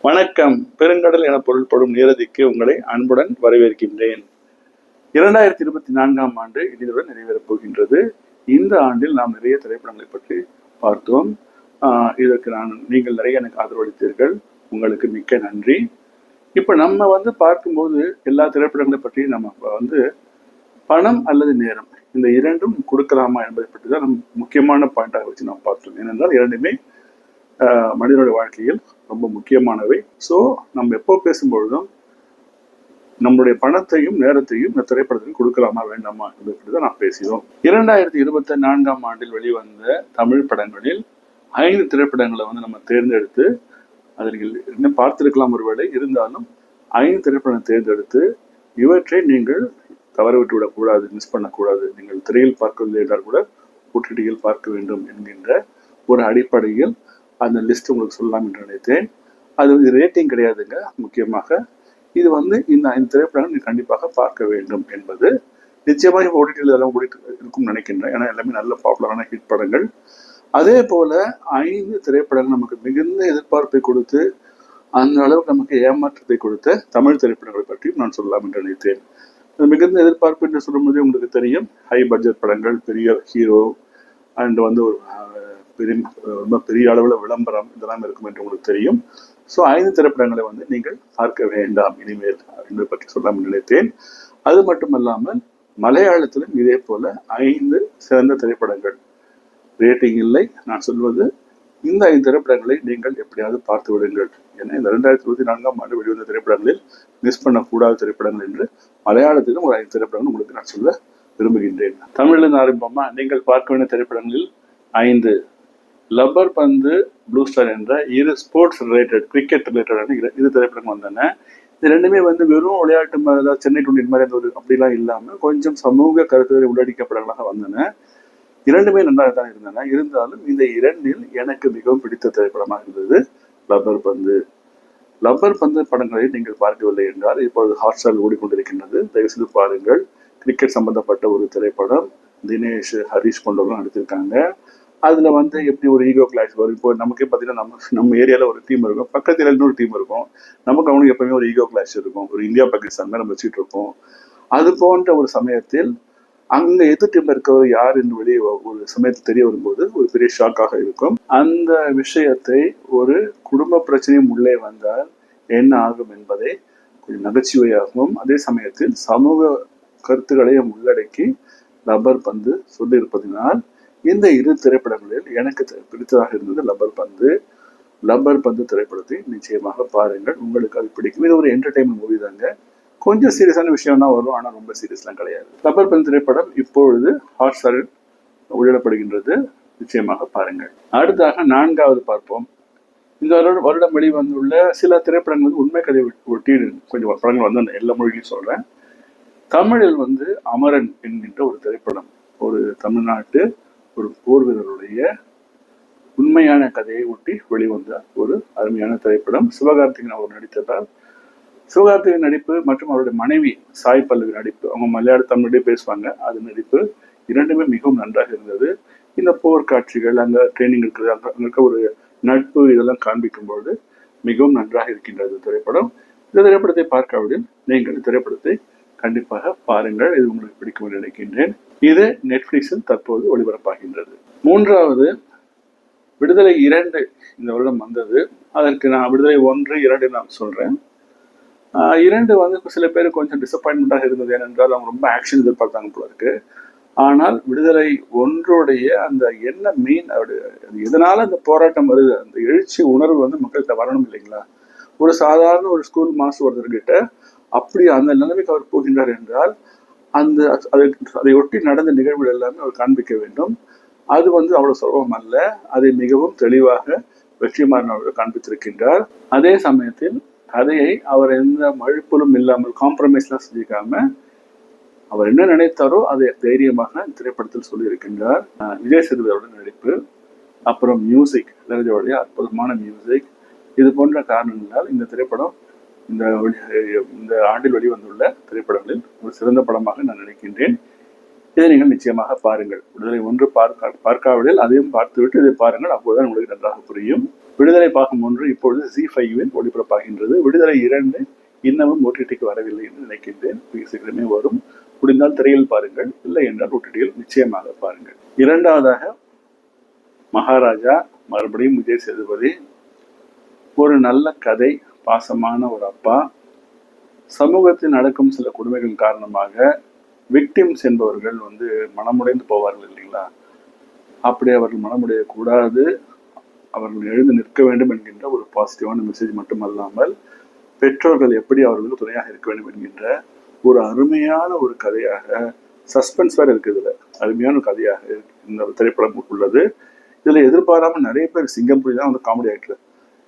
வணக்கம். பெருங்கடல் என பொருள்படும் நீரதிக்கு உங்களை அன்புடன் வரவேற்கின்றேன். 2024ஆம் ஆண்டு இனிதுடன் நிறைவேறப் போகின்றது. இந்த ஆண்டில் நாம் நிறைய திரைப்படங்களை பற்றி பார்த்தோம். இதற்கு நீங்கள் நிறைய எனக்கு ஆதரவளித்தீர்கள். உங்களுக்கு மிக்க நன்றி. இப்ப நம்ம பார்க்கும்போது எல்லா திரைப்படங்களை பற்றி நம்ம பணம் அல்லது நேரம் இந்த இரண்டும் கொடுக்கலாமா என்பதை பற்றி தான் முக்கியமான பாயிண்டாக வச்சு நாம் பார்த்தோம். ஏனென்றால் இரண்டுமே மனிதனுடைய வாழ்க்கையில் ரொம்ப முக்கியமானவை. ஸோ நம்ம எப்போ பேசும்பொழுதும் நம்முடைய பணத்தையும் நேரத்தையும் இந்த திரைப்படத்தில் கொடுக்கலாமா வேண்டாமா என்பதை தான் நாம் பேசினோம். 2024ஆம் ஆண்டில் வெளிவந்த தமிழ் படங்களில் 5 திரைப்படங்களை நம்ம தேர்ந்தெடுத்து அதை நீங்கள் இன்னும் பார்த்திருக்கலாம் ஒருவேளை, இருந்தாலும் 5 திரைப்படம் தேர்ந்தெடுத்து இவற்றை நீங்கள் தவற விட்டு விடக்கூடாது, மிஸ் பண்ணக்கூடாது. நீங்கள் திரையில் பார்க்கவில்லை என்றால் கூட ஓடிடியில் பார்க்க வேண்டும் என்கின்ற ஒரு அடிப்படையில் அந்த லிஸ்ட் உங்களுக்கு சொல்லலாம் என்று நினைத்தேன். அது ரேட்டிங் கிடையாதுங்க. முக்கியமாக இது இந்த 5 திரைப்படங்கள் நீ கண்டிப்பாக பார்க்க வேண்டும் என்பது நிச்சயமாக ஓடிடியில் எல்லாம் இருக்கும் நினைக்கின்றேன். ஏன்னா எல்லாமே நல்ல பாப்புலரான ஹிட் படங்கள். அதே போல 5 திரைப்படங்கள் நமக்கு மிகுந்த எதிர்பார்ப்பை கொடுத்து அந்த அளவுக்கு நமக்கு ஏமாற்றத்தை கொடுத்த தமிழ் திரைப்படங்களை பற்றியும் நான் சொல்லலாம் என்று நினைத்தேன். மிகுந்த எதிர்பார்ப்பு என்று சொல்லும்போது உங்களுக்கு தெரியும், ஹை பட்ஜெட் படங்கள், பெரிய ஹீரோ அண்ட் ஒரு ரொம்ப பெரிய அளவில் விளம்பரம் இதெல்லாம் இருக்கும் என்று உங்களுக்கு தெரியும். ஸோ 5 திரைப்படங்களை நீங்கள் பார்க்க வேண்டாம் இனிமேல் என்பதை பற்றி சொல்லாமல் நினைத்தேன். அது மட்டுமல்லாமல் மலையாளத்திலும் இதே போல 5 சிறந்த திரைப்படங்கள், ரேட்டிங் இல்லை நான் சொல்வது, இந்த 5 திரைப்படங்களை நீங்கள் எப்படியாவது பார்த்து விடுங்கள். ஏன்னா இந்த 2024ஆம் ஆண்டு வெளிவந்த திரைப்படங்களில் மிஸ் பண்ணக்கூடாத திரைப்படங்கள் என்று மலையாளத்திலும் ஒரு 5 திரைப்படங்கள் உங்களுக்கு நான் சொல்ல விரும்புகின்றேன். தமிழில் ஆரம்பமா நீங்கள் பார்க்க வேண்டிய திரைப்படங்களில் 5 லப்பர் பந்து, ப்ளூ ஸ்டார் என்ற 2 ஸ்போர்ட்ஸ் ரிலேட்டட், கிரிக்கெட் ரிலேட்டடான 2 திரைப்படங்கள் வந்தன. இது ரெண்டுமே வெறும் விளையாட்டு மாதிரி, சென்னை 20 மாதிரி அப்படிலாம் இல்லாமல் கொஞ்சம் சமூக கருத்துக்களை உள்ளடக்கிய படங்களாக வந்தன. இரண்டுமே நன்றாக தான் இருந்தன. இருந்தாலும் இந்த 2இல் எனக்கு மிகவும் பிடித்த திரைப்படமாக இருந்தது லப்பர் பந்து. லப்பர் பந்து படங்களை நீங்கள் பார்க்கவில்லை என்றால் இப்பொழுது ஹாட்ஸ்டார் ஓடிக்கொண்டிருக்கின்றது, தயவுசெய்து பாருங்கள். கிரிக்கெட் சம்பந்தப்பட்ட ஒரு திரைப்படம். தினேஷ், ஹரிஷ் போன்றவர்கள் நடித்திருக்காங்க. அதுல எப்படி ஒரு ஈகோ கிளாஷ் வரும். இப்போ நமக்கே பார்த்தீங்கன்னா நம்ம ஏரியால ஒரு டீம் இருக்கும், பக்கத்துல இன்னொரு டீம் இருக்கும். நமக்கு அவனுக்கு எப்பவுமே ஒரு ஈகோ கிளாஷ் இருக்கும். ஒரு இந்தியா பாகிஸ்தான் மேல நம்ம வச்சுட்டு இருப்போம். அது போன்ற ஒரு சமயத்தில் அங்க எதிர் டீம்ல இருக்கிறவர் யார் என்று வெளியே ஒரு சமயத்தில் தெரிய வரும்போது ஒரு பெரிய ஷாக்காக இருக்கும். அந்த விஷயத்தை ஒரு குடும்ப பிரச்சனையும் உள்ளே வந்தால் என்ன ஆகும் என்பதை கொஞ்சம் நகைச்சுவையாகவும் அதே சமயத்தில் சமூக கருத்துக்களையும் உள்ளடக்கி லப்பர் பந்து சொல்லியிருப்பதனால் இந்த 2 திரைப்படங்களில் எனக்கு பிடித்ததாக இருந்தது லப்பர் பந்து. லப்பர் பந்து திரைப்படத்தை நிச்சயமாக பாருங்கள், உங்களுக்கு அது பிடிக்கும். இது ஒரு என்டர்டைன்மெண்ட் மூவி தாங்க. கொஞ்சம் சீரியஸான விஷயம் தான் வரும், ஆனால் ரொம்ப சீரியஸ்லாம் கிடையாது. லப்பர் பந்து திரைப்படம் இப்பொழுது ஹாட்ஸ்டாரில் உள்ளிடப்படுகின்றது, நிச்சயமாக பாருங்கள். அடுத்தாக 4வது பார்ப்போம். இந்த வருடம் வெளிவந்துள்ள சில திரைப்படங்கள் உண்மை கதை ஒட்டி கொஞ்சம் படங்கள் வந்த எல்லா மொழிகளையும் சொல்றேன். தமிழில் அமரன் என்கின்ற ஒரு திரைப்படம், ஒரு தமிழ்நாட்டு ஒரு போர் வீரருடைய உண்மையான கதையை ஒட்டி வெளிவந்த ஒரு அருமையான திரைப்படம். சிவகார்த்திகேயன் அவர் நடித்ததால், சிவகார்த்திகேயன் நடிப்பு மற்றும் அவருடைய மனைவி சாய் பல்லவி நடிப்பு, அவங்க மலையாள தமிழே பேசுவாங்க, அது நடிப்பு இரண்டுமே மிகவும் நன்றாக இருந்தது. இந்த போர் காட்சிகள், அங்க ட்ரைனிங் இருக்கிறது, அங்க இருக்க ஒரு நட்பு, இதெல்லாம் காண்பிக்கும்போது மிகவும் நன்றாக இருக்கின்றது திரைப்படம். இந்த திரைப்படத்தை பார்க்காவிடில் நீங்கள் திரைப்படத்தை கண்டிப்பாக பாருங்கள், இது உங்களுக்கு பிடிக்கும் என்று நினைக்கின்றேன். இது நெட்ஃபிளிக்ஸில் தற்போது ஒளிபரப்பாகின்றது. 3வது விடுதலை 2 இந்த வருடம் வந்தது. அதற்கு நான் விடுதலை 1, 2 நான் சொல்றேன். 2 சில பேர் கொஞ்சம் டிசப்பாயின்மெண்டாக இருந்தது. ஏனென்றால் அவங்க ரொம்ப ஆக்ஷன் எதிர்பார்த்தாங்க போல இருக்கு. ஆனால் விடுதலை 1உடைய அந்த என்ன மீன், எதனால அந்த போராட்டம் வருது, அந்த எழுச்சி உணர்வு மக்கள்கிட்ட வரணும் இல்லைங்களா? ஒரு சாதாரண ஒரு ஸ்கூல் மாஸ்டர் ஒருத்தர்கிட்ட அப்படி அந்த நிலைமைக்கு அவர் போகின்றார் என்றால் அதை ஒட்டி நடந்த நிகழ்வுகள் எல்லாமே அவர் காண்பிக்க வேண்டும். அது அவ்வளவு சுலபம் அல்ல. அதை மிகவும் தெளிவாக வெற்றிமாறன் அவர்கள் காண்பித்திருக்கின்றார். அதே சமயத்தில் கதையை அவர் எந்த மழுப்பலும் இல்லாமல், காம்ப்ரமைஸ்லாம் செஞ்சுக்காம, அவர் என்ன நினைத்தாரோ அதை தைரியமாக திரைப்படத்தில் சொல்லி இருக்கின்றார். விஜய் சேதுபதியோட நடிப்பு, அப்புறம் மியூசிக், இளையராஜாவுடைய அற்புதமான மியூசிக், இது போன்ற காரணங்களால் இந்த திரைப்படம் இந்த ஆண்டில் வெளிவந்துள்ள திரைப்படங்களில் ஒரு சிறந்த படமாக நான் நினைக்கின்றேன். இதை நீங்கள் நிச்சயமாக பாருங்கள். விடுதலை 1 பார்க்காவிடில் அதையும் பார்த்துவிட்டு இதை பாருங்கள், அப்போதுதான் உங்களுக்கு நன்றாக புரியும். விடுதலை பாகம் 1 இப்பொழுது Z5-இல் ஒளிபரப்பாகின்றது. விடுதலை 2 இன்னமும் OTT-க்கு வரவில்லை என்று நினைக்கின்றேன். மிக சீக்கிரமே வரும். முடிந்தால் திரையில் பாருங்கள், இல்லை என்றால் OTT-யில் நிச்சயமாக பாருங்கள். இரண்டாவதாக மகாராஜா, மறுபடியும் விஜய் சேதுபதி. ஒரு நல்ல கதை, பாசமான ஒரு அப்பா, சமூகத்தில் நடக்கும் சில கொடுமைகள் காரணமாக விக்டிம்ஸ் என்பவர்கள் மனமுடைந்து போவார்கள் இல்லைங்களா? அப்படி அவர்கள் மனமுடைய கூடாது, அவர்கள் எழுந்து நிற்க வேண்டும் என்கின்ற ஒரு பாசிட்டிவான மெசேஜ் மட்டுமல்லாமல் பெற்றோர்கள் எப்படி அவர்களுக்கு துணையாக இருக்க வேண்டும் என்கின்ற ஒரு அருமையான ஒரு கதையாக, சஸ்பென்ஸ் வேறு இருக்குதுல, அருமையான கதையாக இந்த திரைப்படம் உள்ளது. இதுல எதிர்பாராமல் நிறைய பேர், சிங்கம்புரி தான் காமெடி ஆக்டர்,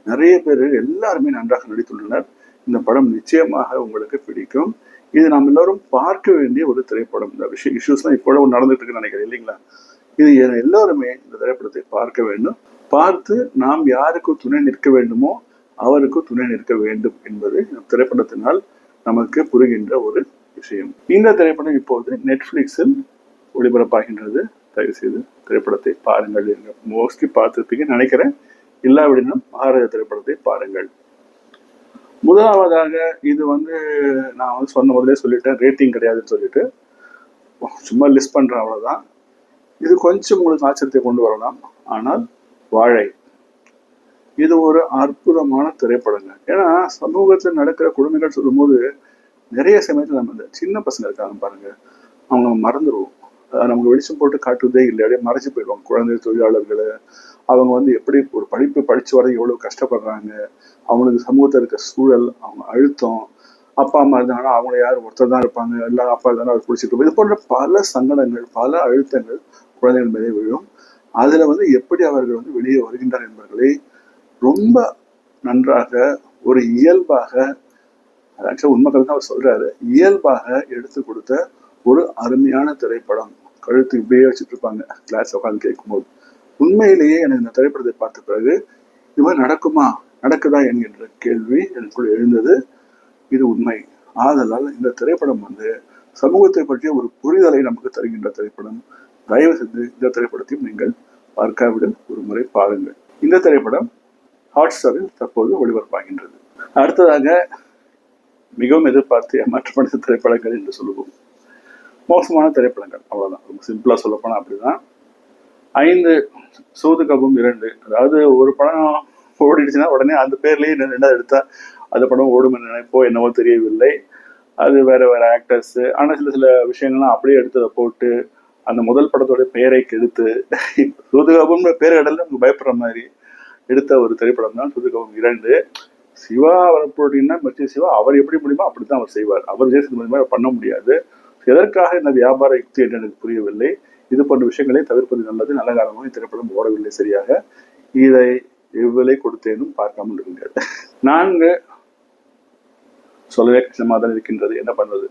நிறைய பேர் எல்லாருமே நன்றாக நடித்துள்ளனர். இந்த படம் நிச்சயமாக உங்களுக்கு பிடிக்கும். இது நாம் எல்லாரும் பார்க்க வேண்டிய ஒரு திரைப்படம். இந்த இஷ்யூஸ்லாம் இப்போ நடந்துட்டு இருக்குன்னு நினைக்கிறேன் இல்லைங்களா? இது எல்லாருமே இந்த திரைப்படத்தை பார்க்க வேண்டும். பார்த்து நாம் யாருக்கு துணை நிற்க வேண்டுமோ அவருக்கு துணை நிற்க வேண்டும் என்பது இந்த திரைப்படத்தினால் நமக்கு புரிகின்ற ஒரு விஷயம். இந்த திரைப்படம் இப்போது நெட்ஃபிளிக்ஸில் ஒளிபரப்பாகின்றது. தயவு செய்து திரைப்படத்தை பாருங்கள். மோஸ்ட்லி பார்த்துருப்பீங்கன்னு நினைக்கிறேன். இல்லாவிடனும் மகாராஜா திரைப்படத்தை பாருங்கள். முதலாவதாக இது நான் சொன்ன முதலே சொல்லிட்டேன், ரேட்டிங் கிடையாதுன்னு சொல்லிட்டு சும்மா லிஸ்ட் பண்றேன், அவ்வளவுதான். இது கொஞ்சம் உங்களுக்கு ஆச்சரியத்தை கொண்டு வரலாம். ஆனால் வாழை இது ஒரு அற்புதமான திரைப்படங்க. ஏன்னா சமூகத்தில் நடக்கிற கொடுமைகள் சொல்லும் போது நிறைய சமயத்தில் நம்ம இந்த சின்ன பசங்க இருக்காங்க பாருங்க, அவங்க மறந்துடுவோம். நமக்கு வெளிச்சம் போட்டு காட்டுவதே இல்லை, அப்படியே மறைச்சு போயிடுவாங்க. குழந்தை தொழிலாளர்களை அவங்க எப்படி ஒரு படிப்பு படிச்சு வர எவ்வளவு கஷ்டப்படுறாங்க, அவங்களுக்கு சமூகத்தில் இருக்க சூழல், அவங்க அழுத்தம், அப்பா அம்மா இருந்தாங்கன்னா அவங்க யாரும் ஒருத்தர் தான் இருப்பாங்க, எல்லா அப்பா இருந்தாலும் அவர் பிடிச்சிட்டு, இது போன்ற பல சங்கடங்கள், பல அழுத்தங்கள் குழந்தைகள் மேலே விழும். அதுல எப்படி அவர்கள் வெளியே வருகின்றார் என்பவர்களை ரொம்ப நன்றாக ஒரு இயல்பாக, ஆக்சுவலா உண்மைகள் தான் அவர் சொல்றாரு, இயல்பாக எடுத்து கொடுத்த ஒரு அருமையான திரைப்படம். கழுத்து இப்படியே வச்சுட்டு இருப்பாங்க கிளாஸ் உட்காந்து கேட்கும்போது. உண்மையிலேயே எனக்கு இந்த திரைப்படத்தை பார்த்த பிறகு இது மாதிரி நடக்குமா, நடக்குதா என்கின்ற கேள்வி எனக்குள் எழுந்தது. இது உண்மை. ஆதலால் இந்த திரைப்படம் சமூகத்தை பற்றிய ஒரு புரிதலை நமக்கு தருகின்ற திரைப்படம். தயவு செஞ்சு இந்த திரைப்படத்தையும் நீங்கள் பார்க்காவிட ஒரு முறை பாருங்கள். இந்த திரைப்படம் ஹாட்ஸ்டாரில் தற்போது ஒளிபரப்பாகின்றது. அடுத்ததாக மிகவும் எதிர்பார்த்து ஏமாற்றப்பட்ட திரைப்படங்கள் என்று சொல்லுவோம். மோசமான திரைப்படங்கள், அவ்வளவுதான். ரொம்ப சிம்பிளா சொல்ல போனா அப்படிதான். 5 சூது கபம் 2. அதாவது ஒரு படம் ஓடிடுச்சுன்னா உடனே அந்த பேர்லயே ரெண்டாவது எடுத்தா அந்த படம் ஓடும் நினைப்போ என்னவோ தெரியவில்லை. அது வேற வேற ஆக்டர்ஸ். ஆனா சில விஷயங்கள்லாம் அப்படியே எடுத்ததை போட்டு அந்த முதல் படத்தோட பெயரை கெடுத்து சூதுகபம்னு பேர் கடல்ல நமக்கு பயப்படுற மாதிரி எடுத்த ஒரு திரைப்படம் தான் சூதுகபம் 2. சிவா வரப்போட்டீங்கன்னா மத்திய சிவா அவர் எப்படி முடியுமோ அப்படித்தான் அவர் செய்வார். அவர் ஜெயசந்திர பண்ண முடியாது. எதற்காக இந்த வியாபார யுக்தி என்று எனக்கு புரியவில்லை. இது போன்ற விஷயங்களை தவிர்ப்பது நல்லது. நல்ல காலமாக திரைப்படம் ஓடவில்லை சரியாக. இதை எவ்வளவு கொடுத்தேனும் பார்க்காமல் இருங்கள். 4 சொல்லவே கஷ்டமாக தான் இருக்கின்றது, என்ன பண்ணுவது.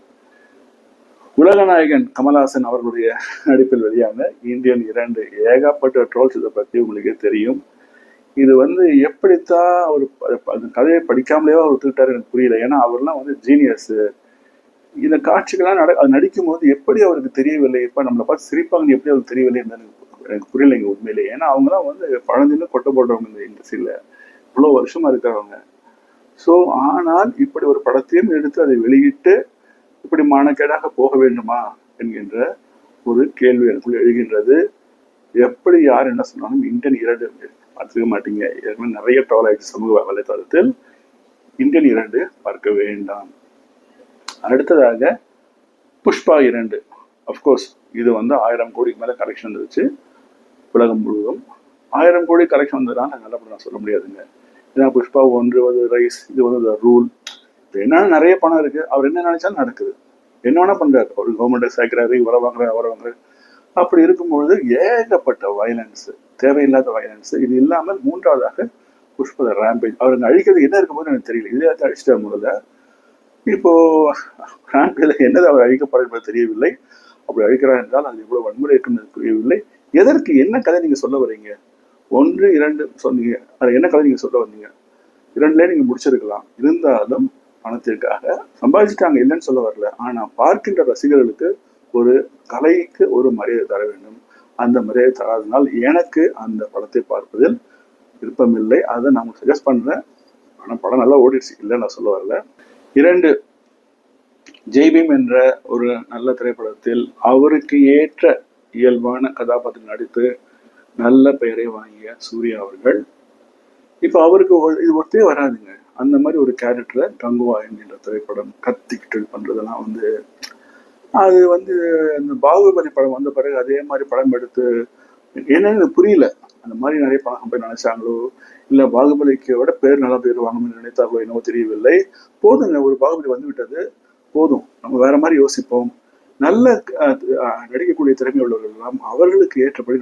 உலகநாயகன் கமல்ஹாசன் அவர்களுடைய நடிப்பில் வெளியான இந்தியன் 2 ஏகப்பட்ட ட்ரோல்ஸ். இதை பற்றி உங்களுக்கே தெரியும். இது எப்படித்தான் அவர் அந்த கதையை படிக்காமலே அவர் ஒத்துக்கிட்டாரு எனக்கு புரியல. ஏன்னா அவர்லாம் ஜீனியஸ். இந்த காட்சிகள்லாம் அது நடிக்கும் போது எப்படி அவருக்கு தெரியவில்லை, இப்ப நம்மளை பார்த்து சிரிப்பாங்கன்னு எப்படி அவருக்கு தெரியவில்லை எனக்கு புரியலைங்க உண்மையிலே. ஏன்னா அவங்கலாம் பழந்தின்னு கொட்டை போடுறவங்க இந்த இண்டஸ்ட்ரியில இவ்வளவு வருஷமா இருக்கிறவங்க. ஸோ ஆனால் இப்படி ஒரு படத்தையும் எடுத்து அதை வெளியிட்டு இப்படி மானக்கேடாக போக வேண்டுமா என்கின்ற ஒரு கேள்வி எனக்குள்ள எழுகின்றது. எப்படி யார் என்ன சொன்னாலும் இந்தியன் 2 பார்த்துக்க மாட்டீங்க. ஏற்கனவே நிறைய ட்ரோல் ஆயிடுச்சு சமூக வலைத்தளத்தில். இந்தியன் 2 பார்க்க வேண்டாம். அடுத்ததாக புஷ்பா 2. அஃப்கோர்ஸ் இது 1000 கோடிக்கு மேல கலெக்ஷன் வந்துருச்சு உலகம் முழுவதும். 1000 கோடி கலெக்ஷன் வந்ததுனால நல்லபடி நான் சொல்ல முடியாதுங்க. ஏன்னா புஷ்பா 1 ரைஸ், இது ரூல். என்னன்னா நிறைய பணம் இருக்கு, அவர் என்ன நினைச்சாலும் நடக்குது, என்ன வேணா பண்றாரு. அவர் கவர்மெண்ட் சேர்க்கிறாரு, இவரை வாங்குறாரு, அவரை வாங்குறாரு. அப்படி இருக்கும்பொழுது ஏகப்பட்ட வயலன்ஸ், தேவையில்லாத வயலன்ஸ். இது இல்லாமல் 3வதாக புஷ்பா ரேம்பேஜ். அவருக்கு அழிக்கிறது என்ன இருக்கும் போது எனக்கு தெரியல. இதே அழிச்சிட்டார் முதல்ல. இப்போ ரேம்பேஜ்ல என்னது அவர் அழிக்கப்படுறது தெரியவில்லை. அப்படி அழிக்கிறார் என்றால் அது எவ்வளவு வன்முறை இருக்குன்னு புரியவில்லை. எதற்கு, என்ன கதை நீங்க சொல்ல வரீங்க? 1, 2 சொன்னீங்க, அது என்ன கதை நீங்க சொல்ல வந்தீங்க? 2லயே நீங்க முடிச்சிருக்கலாம். இருந்தாலும் பணத்திற்காக சம்பாதிச்சுட்டாங்க, இல்லைன்னு சொல்ல வரல. ஆனா பார்க்கின்ற ரசிகர்களுக்கு ஒரு கலைக்கு ஒரு மரியாதை தர வேண்டும். அந்த மரியாதை தராதனால் எனக்கு அந்த படத்தை பார்ப்பதில் விருப்பமில்லை. அதை நான் உங்களுக்கு சஜஸ்ட் பண்றேன். ஆனா படம் நல்லா ஓடிடுச்சு, இல்லை நான் சொல்ல வரல. 2, ஜெய்பீம் என்ற ஒரு நல்ல திரைப்படத்தில் அவருக்கு ஏற்ற இயல்பான கதாபாத்திரம் நடித்து நல்ல பெயரை வாங்கிய சூர்யா அவர்கள் இப்போ அவருக்கு இது ஒத்தே வராதுங்க. அந்த மாதிரி ஒரு கேரக்டரை கங்குவா என்கின்ற திரைப்படம் கத்திக்கிட்டு பண்றதெல்லாம் அது இந்த பாகுபலி படம் வந்த பிறகு அதே மாதிரி படம் எடுத்து என்னன்னு புரியல. அந்த மாதிரி நிறைய படம் போய் நினைச்சாங்களோ, இல்ல பாகுபலிக்கு விட பேர் நல்லா பேர் வாங்கணும்னு நினைத்தார்களோ என்னவோ தெரியவில்லை. போதுங்க, ஒரு பாகுபலி வந்து விட்டது, போதும், நம்ம வேற மாதிரி யோசிப்போம். நல்ல நடிக்கக்கூடிய திறமை உள்ளவர்கள் எல்லாம் அவர்களுக்கு ஏற்றபடி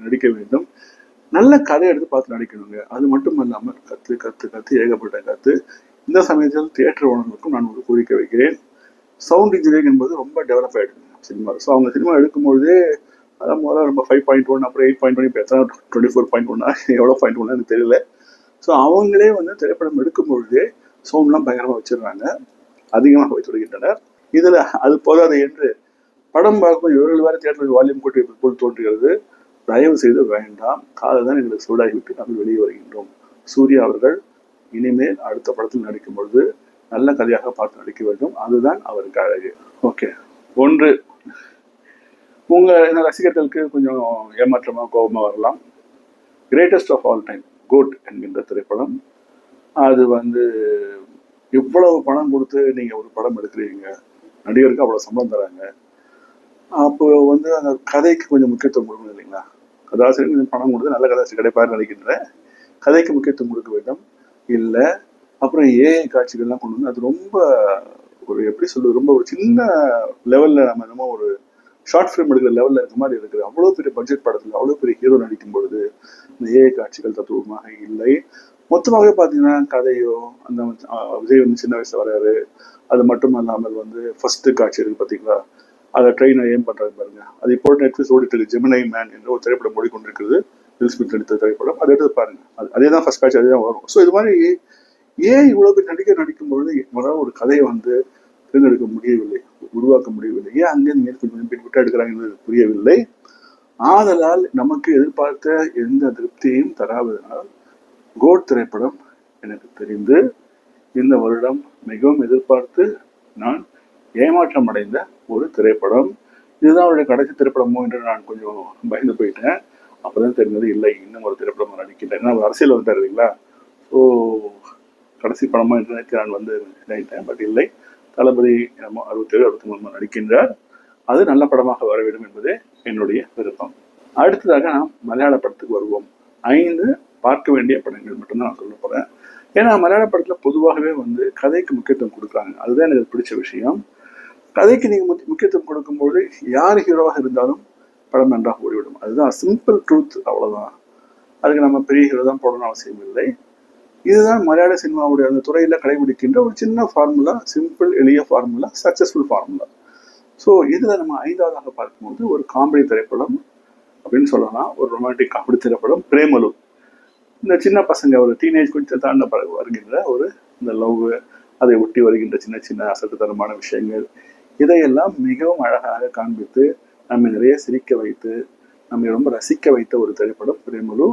நடிக்க வேண்டும். நல்ல கதை எடுத்து பார்த்து நடிக்கணுங்க. அது மட்டும் இல்லாமல் கத்து ஏகப்பட்ட கத்து. இந்த சமயத்தில் தியேட்டர் ஓனர்களுக்கும் நான் ஒரு கோரிக்கை வைக்கிறேன். சவுண்ட் இன்ஜினியரிங் என்பது ரொம்ப டெவலப் ஆயிடுது சினிமா. ஸோ அவங்க சினிமா எடுக்கும்பொழுதே அதான் முதல்ல நம்ம 5.1, அப்புறம் 8.1, இப்போ எத்தனை 24.1 எவ்வளோ 0.1 எனக்கு தெரியல. ஸோ அவங்களே திரைப்படம் எடுக்கும்பொழுதே சவுண்ட்லாம் பயங்கரமாக வச்சிடுறாங்க, அதிகமாக வைத்து விடுகின்றனர். இதில் அது போதாது என்று படம் பார்க்கும்போது இவர்கள் வேறு தியேட்டருக்கு வால்யூம் கூட்டி போல் தோன்றுகிறது. தயவு செய்து வேண்டாம், காதல் தான் எங்களுக்கு சூடாகிவிட்டு நாங்கள் வெளியே வருகின்றோம். சூர்யா அவர்கள் இனிமேல் அடுத்த படத்தில் நடிக்கும் பொழுது நல்ல கதையாக பார்த்து நடிக்க வேண்டும். அதுதான் அவருக்கு அழகு. ஓகே, 1, உங்க ரசிகர்களுக்கு கொஞ்சம் ஏமாற்றமா கோபமா வரலாம். Greatest of all time GOAT என்கின்ற திரைப்படம். அது இவ்வளவு பணம் கொடுத்து நீங்க ஒரு படம் எடுக்கிறீங்க, நடிகருக்கு அவ்வளவு சம்பளம் தராங்க, அப்போ அந்த கதைக்கு கொஞ்சம் முக்கியத்துவம் கொடுக்கணும் இல்லைங்களா? கதாசிரியர் கொஞ்சம் பணம் கொடுத்து நல்ல கதாசிரியர் கிடைப்பாரு நினைக்கின்ற, கதைக்கு முக்கியத்துவம் கொடுக்க வேண்டும். இல்லை அப்புறம் ஏஐ காட்சிகள்லாம் கொண்டு அது ரொம்ப ஒரு எப்படி சொல்றது, ரொம்ப ஒரு சின்ன லெவல்ல நம்ம என்னமோ ஒரு ஷார்ட் ஃபிலிம் எடுக்கிற லெவல்ல இருக்க மாதிரி இருக்குது. அவ்வளோ பெரிய பட்ஜெட் படத்தில் அவ்வளோ பெரிய ஹீரோ நடிக்கும் பொழுது இந்த ஏஐ காட்சிகள் தத்துவமாக இல்லை. மொத்தமாகவே பார்த்தீங்கன்னா கதையோ அந்த விஜய் சின்ன வயசுல வராரு, அது மட்டும் இல்லாமல் ஃபர்ஸ்ட் காட்சி இருக்கு பார்த்தீங்களா, அதை ட்ரெயினை ஏம் பண்றது பாருங்க. அது இப்போ நெட்ஃபிளிக்ஸ் ஓடிட்டு இருக்கு, ஜெமினை மேன் என்ற ஒரு திரைப்படம் ஓடிக்கொண்டிருக்கிறது, வில் ஸ்மித் நடித்த திரைப்படம். அதை எடுத்து பாருங்க, அதே தான் ஃபர்ஸ்ட் காட்சி, அதே தான் வரும். ஸோ இது மாதிரி ஏன் இவ்வளவு பேர் நடிக்கும் பொழுது ஒரு கதையை தேர்ந்தெடுக்க முடியவில்லை, உருவாக்க முடியவில்லை, ஏன் அங்கேருந்து விட்டு எடுக்கிறாங்க புரியவில்லை. ஆதலால் நமக்கு எதிர்பார்த்த எந்த திருப்தியையும் தராததனால் கோட் திரைப்படம் எனக்கு தெரிந்து இந்த வருடம் மிகவும் எதிர்பார்த்து நான் ஏமாற்றம் அடைந்த ஒரு திரைப்படம். இதுதான் அவருடைய கடைசி திரைப்படமோ என்று நான் கொஞ்சம் பயந்து போயிட்டேன். அப்பதான் தெரிஞ்சது இல்லை, இன்னும் ஒரு திரைப்படம் நடிக்கின்றேன். ஏன்னா அவர் அரசியல் வந்தார் இல்லைங்களா. ஸோ கடைசி படமா என்று நினைத்து நான் நினைத்தேன். பட் இல்லை, தளபதி 67, 63 நடிக்கின்றார். அது நல்ல படமாக வர வேண்டும் என்பதே என்னுடைய விருப்பம். அடுத்ததாக நாம் மலையாள படத்துக்கு வருவோம். 5 பார்க்க வேண்டிய படங்கள் மட்டும்தான் நான் சொல்ல போறேன். ஏன்னா மலையாள படத்துல பொதுவாகவே கதைக்கு முக்கியத்துவம் கொடுக்குறாங்க. அதுதான் எனக்கு பிடிச்ச விஷயம். கதைக்கு நீங்க முக்கியத்துவம் கொடுக்கும்போது யார் ஹீரோவாக இருந்தாலும் படம் நன்றாக ஓடிவிடும். அதுதான் சிம்பிள் ட்ரூத், அவ்வளவுதான். அதுக்கு நம்ம பெரிய ஹீரோ தான் போடணும்னு அவசியம் இல்லை. இதுதான் மலையாள சினிமாவுடைய அந்த துறையில கடைபிடிக்கின்ற ஒரு சின்ன ஃபார்முலா, சிம்பிள் எளிய ஃபார்முலா, சக்சஸ்ஃபுல் ஃபார்முலா. ஸோ இதுல நம்ம 5வதாக பார்க்கும்போது ஒரு காமெடி திரைப்படம் அப்படின்னு சொல்லலாம், ஒரு ரொமான்டிக் காமெடி திரைப்படம் பிரேமலு. இந்த சின்ன பசங்க ஒரு டீனேஜ் கொஞ்சம் தாண்ட வருகின்ற இந்த லவ், அதை ஒட்டி வருகின்ற சின்ன சின்ன அசட்டுத்தனமான விஷயங்கள், இதையெல்லாம் மிகவும் அழகாக காண்பித்து நம்மை நிறைய சிரிக்க வைத்து நம்மை ரொம்ப ரசிக்க வைத்த ஒரு திரைப்படம் பிரேமலு.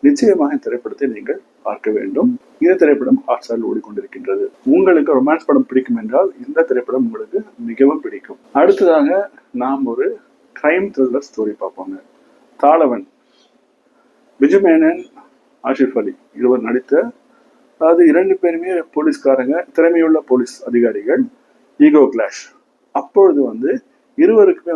நிச்சயமாக திரைப்படத்தை நீங்கள் பார்க்க வேண்டும். இந்த திரைப்படம் ஹாட்ஸ்டாரில் ஓடிக்கொண்டிருக்கின்றது. உங்களுக்கு ரொமான்ஸ் படம் பிடிக்கும் என்றால் இந்த திரைப்படம் உங்களுக்கு மிகவும் பிடிக்கும். அடுத்ததாக நாம் ஒரு கிரைம் த்ரில்லர் ஸ்டோரி பார்ப்போங்க. தாளவன், பிஜு மேனன், ஆஷிஃப் அலி இருவர் நடித்த, அதாவது 2 பேருமே போலீஸ்காரங்க, திறமையுள்ள போலீஸ் அதிகாரிகள். Ego clash. அப்பொழுது இருவருக்குமே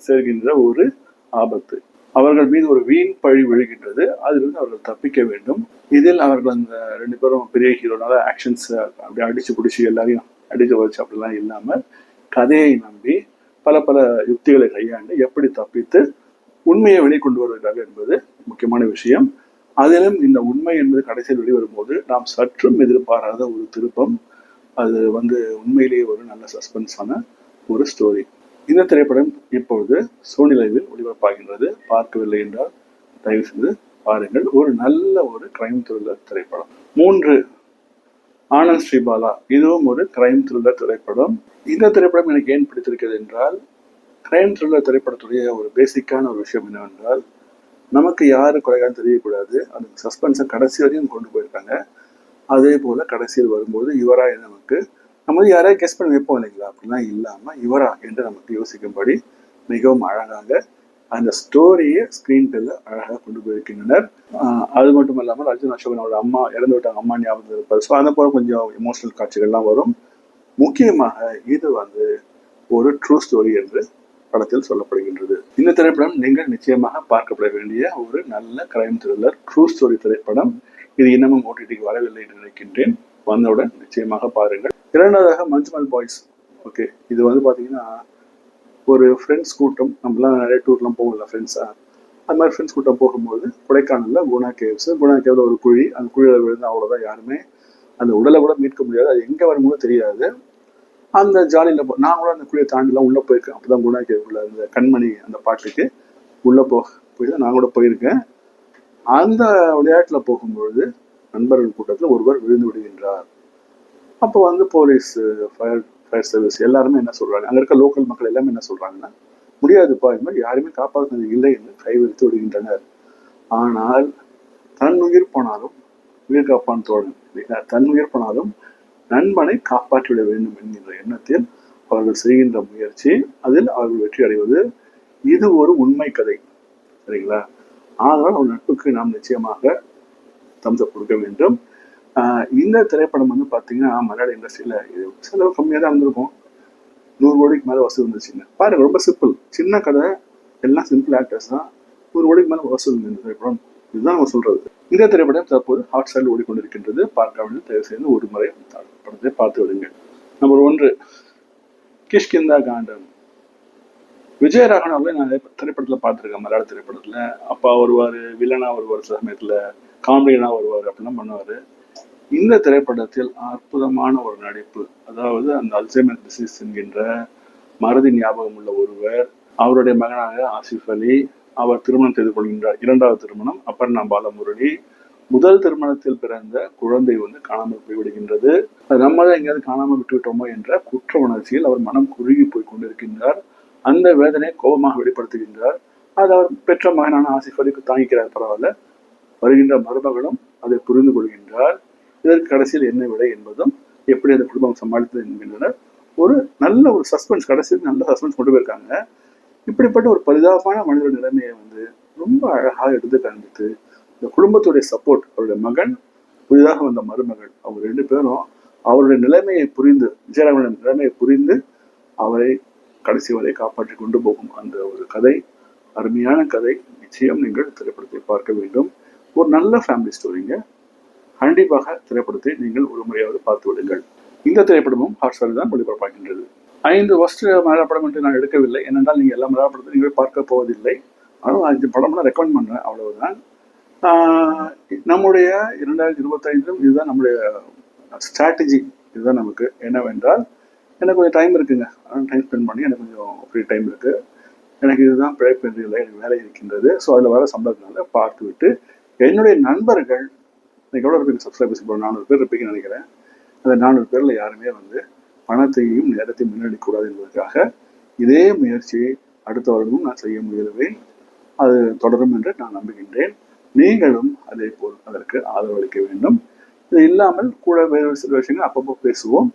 சேர்கின்ற ஒரு ஆபத்து, அவர்கள் மீது ஒரு வீண் பழி விழுகின்றது. அதிலிருந்து அவர்கள் தப்பிக்க வேண்டும். இதில் அவர்கள் அந்த 2 பேரும் பெரிய ஹீரோனால ஆக்ஷன்ஸ் அப்படி அடிச்சு பிடிச்சி எல்லாரையும் அடிச்சு வச்சு அப்படிலாம் இல்லாமல் கதையை நம்பி பல பல யுக்திகளை கையாண்டு எப்படி தப்பித்து உண்மையை வெளிக்கொண்டு வருகிறார்கள் என்பது முக்கியமான விஷயம். அதிலும் இந்த உண்மை என்பது கடைசியில் வெளிவரும்போது நாம் சற்றும் எதிர்பாராத ஒரு திருப்பம். அது உண்மையிலேயே ஒரு நல்ல சஸ்பென்ஸான ஒரு ஸ்டோரி. இந்த திரைப்படம் இப்பொழுது சோனி லைவில் ஒளிபரப்பாகின்றது. பார்க்கவில்லை என்றால் தயவு செய்து பாருங்கள். ஒரு நல்ல ஒரு கிரைம் த்ரில்லர் திரைப்படம். 3 ஆனந்த் ஸ்ரீபாலா, இதுவும் ஒரு கிரைம் த்ரில்லர் திரைப்படம். இந்த திரைப்படம் எனக்கு ஏன் பிடித்திருக்கிறது என்றால், கிரைம் த்ரில்லர் திரைப்படத்துடைய ஒரு பேசிக்கான ஒரு விஷயம் என்னவென்றால், நமக்கு யாரு கொலைகாரன் தெரியக்கூடாது. அந்த சஸ்பென்ஸை கடைசி வரையும் கொண்டு போயிருக்காங்க. அதே போல கடைசியில் வரும்போது இவரா நமக்கு நம்ம வந்து யாரையும் கெஸ் பண்ணி வைப்போம் இல்லைங்களா, அப்படிலாம் இல்லாம இவரா என்று நமக்கு யோசிக்கும்படி மிகவும் அழகாக அந்த ஸ்டோரியை ஸ்கிரீன் பிளேல அழகாக கொண்டு போயிருக்கின்றனர். அது மட்டும் இல்லாமல் அர்ஜுன் அசோகன் அவரோட அம்மா இறந்து விட்டாங்க, அம்மா ஞாபகம் இருப்பார். ஸோ அந்த போல கொஞ்சம் எமோஷனல் காட்சிகள்லாம் வரும். முக்கியமாக இது வந்து ஒரு ட்ரூ ஸ்டோரி என்று படத்தில் சொல்லப்படுகின்றது. இந்த திரைப்படம் நீங்கள் நிச்சயமாக பார்க்கப்பட வேண்டிய ஒரு நல்ல கிரைம் த்ரில்லர் ட்ரூ ஸ்டோரி திரைப்படம். இது இன்னமும் ஓடிடிக்கு வரவில்லை என்று நினைக்கின்றேன். வந்தவுடன் நிச்சயமாக பாருங்கள். இரண்டாவதாக மஞ்சுமல் பாய்ஸ். ஓகே, இது வந்து பார்த்தீங்கன்னா ஒரு ஃப்ரெண்ட்ஸ் கூட்டம், நம்மளாம் நிறைய டூர்லாம் போகல ஃப்ரெண்ட்ஸாக, அது மாதிரி ஃப்ரெண்ட்ஸ் கூட்டம் போகும்போது கொடைக்கானலில் குணா கேவ்ல ஒரு குழி, அந்த குழியில் விழுந்து அவ்வளோதான், யாருமே அந்த உடலை கூட மீட்க முடியாது. அது எங்கே வரும்போது தெரியாது. அந்த ஜாலியில் நான் கூட அந்த குழியை தாண்டிலாம் உள்ளே போயிருக்கேன். அப்போ தான் குணா கேவ்ல அந்த கண்மணி அந்த பாட்டுக்கு உள்ளே போய் நான் கூட போயிருக்கேன். அந்த விளையாட்டில் போகும்பொழுது நண்பர்கள் கூட்டத்தில் ஒருவர் விழுந்து விடுகின்றார். அப்போ வந்து போலீஸ், ஃபயர் சர்வீஸ் எல்லாருமே என்ன சொல்றாங்க, அங்கே இருக்க லோக்கல் மக்கள் எல்லாமே என்ன சொல்றாங்கன்னா, முடியாதுப்பா, இது மாதிரி யாருமே காப்பாற்றுறது இல்லை என்று கைவிரித்து விடுகின்றனர். ஆனால் தன் உயிர் போனாலும் உயிர் காப்பான் தோழன், தன் உயிர் போனாலும் நண்பனை காப்பாற்றிவிட வேண்டும் என்கின்ற எண்ணத்தில் அவர்கள் செய்கின்ற முயற்சி, அதில் அவர்கள் வெற்றி அடைவது. இது ஒரு உண்மை கதை, சரிங்களா? ஆனால் ஒரு நட்புக்கு நாம் நிச்சயமாக தம்ஸ் கொடுக்க வேண்டும். இந்த திரைப்படம் வந்து பார்த்தீங்கன்னா மலையாள இண்டஸ்ட்ரியில் செலவு கம்மியாக தான் இருந்திருக்கும். 100 கோடிக்கு மேலே வசூல் இருந்துச்சுங்க. பாருங்க, ரொம்ப சிம்பிள், சின்ன கதை, எல்லாம் சிம்பிள் ஆக்டர்ஸ் தான். 100 கோடிக்கு மேலே வசூல் இந்த திரைப்படம். இதுதான் அவங்க சொல்றது. இந்த திரைப்படம் தற்போது ஹாட் ஸ்டாரில் ஓடிக்கொண்டிருக்கின்றது. பார்க்காமல் தயவு செய்து ஒரு முறை படத்தை பார்த்து விடுங்கள். நம்பர் 1, கிஷ்கிந்தா காண்டம். விஜயராகவன் அவர்களே நான் திரைப்படத்தில் பார்த்துருக்கேன். மலையாள திரைப்படத்தில் அப்பா வருவார், வில்லனா வருவார், சில சமயத்தில் காமெடியனா வருவார், அப்படிலாம் பண்ணுவார். இந்த திரைப்படத்தில் அற்புதமான ஒரு நடிப்பு. அதாவது அந்த அல்சைமர் டிசீஸ் என்கின்ற மறதி ஞாபகம் உள்ள ஒருவர், அவருடைய மகனாக ஆசிஃப் அலி, அவர் திருமணம் செய்து கொள்கின்றார். 2வது திருமணம் அபர்ணா பாலமுரளி. முதல் திருமணத்தில் பிறந்த குழந்தை வந்து காணாமல் போய்விடுகின்றது. நம்ம தான் எங்கேயாவது காணாமல் விட்டுவிட்டோமோ என்ற குற்ற உணர்ச்சியில் அவர் மனம் குறுகி போய் கொண்டிருக்கின்றார். அந்த வேதனை கோபமாக வெளிப்படுத்துகின்றார். அது அவர் பெற்ற மகனான ஆசிஃப் அலிக்கு தாங்கிக்கிறார், பரவாயில்ல. வருகின்ற மருமகளும் அதை புரிந்து கொள்கின்றார். இதற்கு கடைசியில் என்ன விடை என்பதும் எப்படி அந்த குடும்பம் சமாளித்தது என்கின்றனர். ஒரு நல்ல ஒரு சஸ்பென்ஸ், கடைசியில் நல்ல சஸ்பென்ஸ் கொண்டு போயிருக்காங்க. இப்படிப்பட்ட ஒரு பரிதாபமான மனித நிலைமையை வந்து ரொம்ப அழகாக எடுத்து காண்பித்து, இந்த குடும்பத்துடைய சப்போர்ட், அவருடைய மகன், புதிதாக வந்த மருமகள், அவங்க 2 பேரும் அவருடைய நிலைமையை புரிந்து, விஜயராகவனின் நிலைமையை புரிந்து அவரை கடைசி வரை காப்பாற்றி கொண்டு போகும் அந்த ஒரு கதை, அருமையான கதை. நிச்சயம் நீங்கள் திரைப்படத்தை பார்க்க வேண்டும். ஒரு நல்ல ஃபேமிலி ஸ்டோரிங்க. கண்டிப்பாக திரைப்படத்தை நீங்கள் ஒரு முறையாவது பார்த்து விடுங்கள். இந்த திரைப்படமும் ஹாட்ஸ்டாரில் தான் ஒளிபரப்பாகின்றது. 5 ஃபர்ஸ்ட் மலையாள படம் என்று நான் எடுக்கவில்லை, ஏனென்றால் நீங்கள் எல்லா மலையாள படத்தையும் நீங்கள் பார்க்க போவதில்லை. ஆனால் 5 படம்லாம் ரெக்கமெண்ட் பண்ணுறேன், அவ்வளவுதான். நம்முடைய 2025 இதுதான் நம்முடைய ஸ்ட்ராட்டஜி. இதுதான் நமக்கு என்னவென்றால், எனக்கு கொஞ்சம் டைம் இருக்குங்க, டைம் ஸ்பெண்ட் பண்ணி எனக்கு கொஞ்சம் ஃப்ரீ டைம் இருக்கு, எனக்கு இதுதான் பிழைப்பு என்று இல்லை, எனக்கு வேலை இருக்கின்றது. ஸோ அதில் வர சம்பளத்தினால பார்த்து விட்டு என்னுடைய நண்பர்கள், இன்னைக்கு எவ்வளோ இருப்பீங்க சப்ஸ்கிரைபர்ஸ், இப்போ 400 பேர் இருப்பீங்கன்னு நினைக்கிறேன். அந்த 400 பேரில் யாருமே வந்து பணத்தையும் நேரத்தையும் முன்னெடுக்கக்கூடாது என்பதற்காக இதே முயற்சியை அடுத்த வருடமும் நான் செய்ய முயலுவேன். அது தொடரும் என்று நான் நம்புகின்றேன். நீங்களும் அதே போல் அதற்கு ஆதரவளிக்க வேண்டும். இது இல்லாமல் கூட வேறு சில விஷயங்கள் அப்பப்போ பேசுவோம்.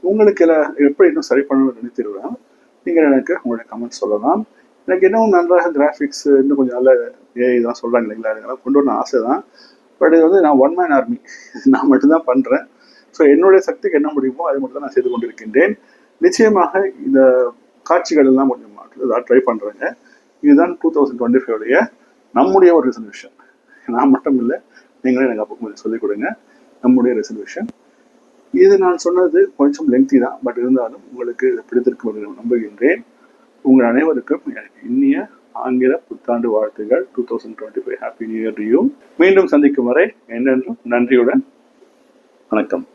உங்களுக்கு எப்படி இன்னும் சரி பண்ணணும்னு நினைத்திருவேன், நீங்கள் எனக்கு உங்களுடைய கமெண்ட் சொல்லலாம். எனக்கு இன்னும் நன்றாக கிராஃபிக்ஸ் இன்னும் கொஞ்சம் நல்ல ஏஐ தான் சொல்கிறாங்க இல்லைங்களா, அதெல்லாம் கொண்டு வரணும் ஆசை தான். பட் இது வந்து நான் ஒன் மேன் ஆர்மி, நான் மட்டும்தான் பண்ணுறேன். ஸோ என்னுடைய சக்திக்கு என்ன முடியுமோ அதை மட்டும் தான் நான் செய்து கொண்டிருக்கின்றேன். நிச்சயமாக இந்த காட்சிகள் எல்லாம் கொஞ்சம் ட்ரை பண்ணுறேங்க. இதுதான் 2025 நம்முடைய ஒரு ரெசல்யூஷன். நான் மட்டும் இல்லை, நீங்களே எனக்கு அப்போ கொஞ்சம் சொல்லிக் கொடுங்க. நம்முடைய ரெசல்யூஷன் இது. நான் சொன்னது கொஞ்சம் லெங்க்தி தான், பட் இருந்தாலும் உங்களுக்கு இதை பிடித்திருக்கும் என்று நம்புகின்றேன். உங்கள் அனைவருக்கும் எனக்கு இனிய ஆங்கில புத்தாண்டு வாழ்த்துகள். 2025 happy new year to you. மீண்டும் சந்திக்கும் வரை என்னென்றும் நன்றியுடன் வணக்கம்.